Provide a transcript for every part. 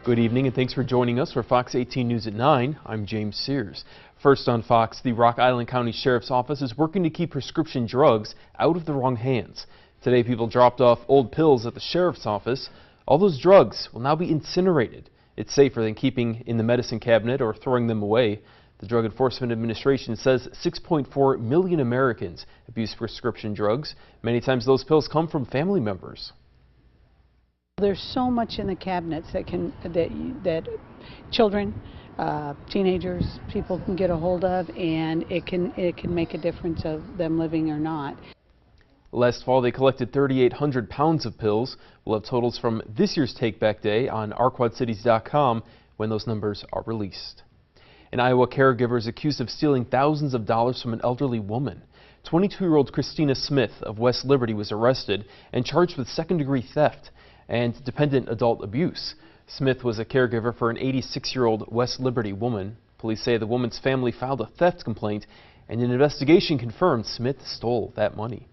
Good evening and thanks for joining us for Fox 18 News at 9. I'm James Sears. First on Fox, the Rock Island County Sheriff's Office is working to keep prescription drugs out of the wrong hands. Today, people dropped off old pills at the Sheriff's Office. All those drugs will now be incinerated. It's safer than keeping in the medicine cabinet or throwing them away. The Drug Enforcement Administration says 6.4 million Americans abuse prescription drugs. Many times those pills come from family members. There's so much in the cabinets that children, teenagers, people can get a hold of, and it can make a difference of them living or not. Last fall, they collected 3,800 pounds of pills. We'll have totals from this year's Take Back Day on ourquadcities.com when those numbers are released. An Iowa caregiver is accused of stealing thousands of dollars from an elderly woman. 22-year-old Christina Smith of West Liberty was arrested and charged with second-degree theft and dependent adult abuse. Smith was a caregiver for an 86-year-old West Liberty woman. Police say the woman's family filed a theft complaint, and an investigation confirmed Smith stole that money.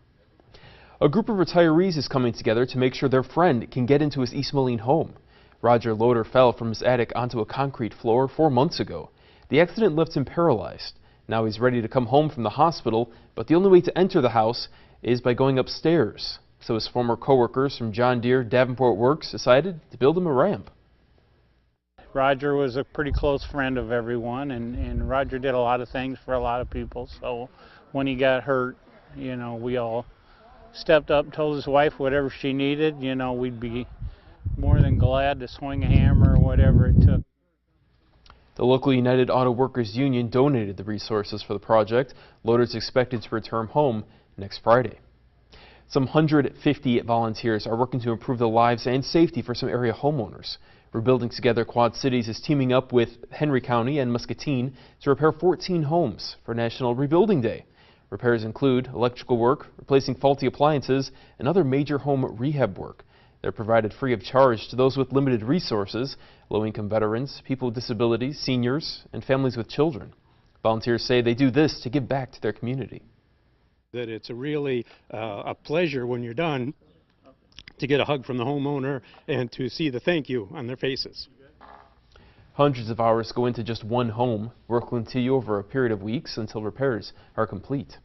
A group of retirees is coming together to make sure their friend can get into his East Moline home. Roger Loader fell from his attic onto a concrete floor 4 months ago. The accident left him paralyzed. Now he's ready to come home from the hospital, but the only way to enter the house is by going upstairs. So his former co-workers from John Deere Davenport Works decided to build him a ramp. Roger was a pretty close friend of everyone, and Roger did a lot of things for a lot of people. So when he got hurt, you know, we all stepped up, told his wife whatever she needed, you know, we'd be more than glad to swing a hammer or whatever it took. The local United Auto Workers Union donated the resources for the project. Loader's expected to return home next Friday. Some 150 volunteers are working to improve the lives and safety for some area homeowners. Rebuilding Together Quad Cities is teaming up with Henry County and Muscatine to repair 14 homes for National Rebuilding Day. Repairs include electrical work, replacing faulty appliances, and other major home rehab work. They're provided free of charge to those with limited resources, low-income veterans, people with disabilities, seniors, and families with children. Volunteers say they do this to give back to their community. That it's really a pleasure when you're done to get a hug from the homeowner and to see the thank you on their faces. Hundreds of hours go into just one home. Work will continue over a period of weeks until repairs are complete.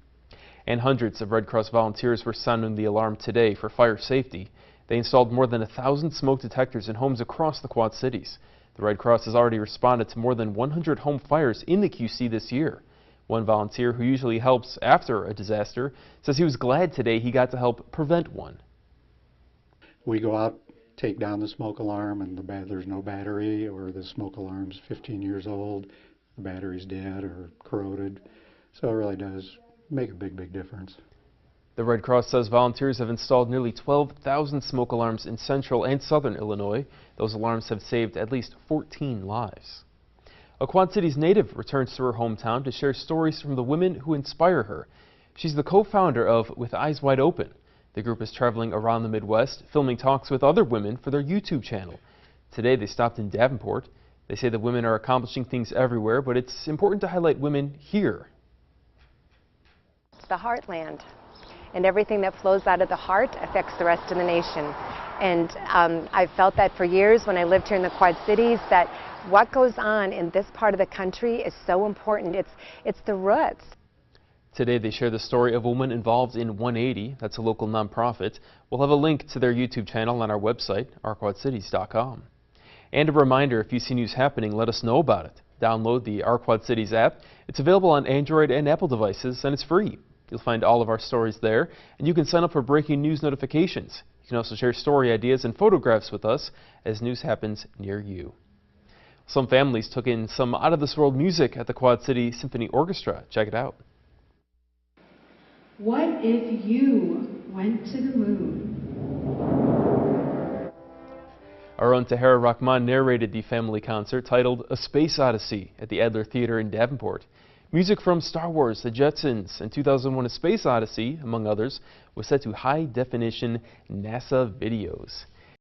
And hundreds of Red Cross volunteers were sounding the alarm today for fire safety. They installed more than 1,000 smoke detectors in homes across the Quad Cities. The Red Cross has already responded to more than 100 home fires in the QC this year. One volunteer who usually helps after a disaster says he was glad today he got to help prevent one. We go out, take down the smoke alarm, and there's no battery, or the smoke alarm's 15 years old, the battery's dead or corroded. So it really does make a big difference. The Red Cross says volunteers have installed nearly 12,000 smoke alarms in central and southern Illinois. Those alarms have saved at least 14 lives. A Quad Cities native returns to her hometown to share stories from the women who inspire her. She's the co-founder of With Eyes Wide Open. The group is traveling around the Midwest, filming talks with other women for their YouTube channel. Today they stopped in Davenport. They say the women are accomplishing things everywhere, but it's important to highlight women here. The heartland, and everything that flows out of the heart affects the rest of the nation. And I've felt that for years when I lived here in the Quad Cities, that what goes on in this part of the country is so important. It's the roots. Today they share the story of a woman involved in 180. That's a local nonprofit. We'll have a link to their YouTube channel on our website, ourquadcities.com. And a reminder, if you see news happening, let us know about it. Download the Our Quad Cities app. It's available on Android and Apple devices, and it's free. You'll find all of our stories there, and you can sign up for breaking news notifications. You can also share story ideas and photographs with us as news happens near you. Some families took in some out-of-this-world music at the Quad City Symphony Orchestra. Check it out. What if you went to the moon? Our own Tahara Rahman narrated the family concert titled A Space Odyssey at the Adler Theater in Davenport. Music from Star Wars, The Jetsons, and 2001 A Space Odyssey, among others, was set to high-definition NASA videos.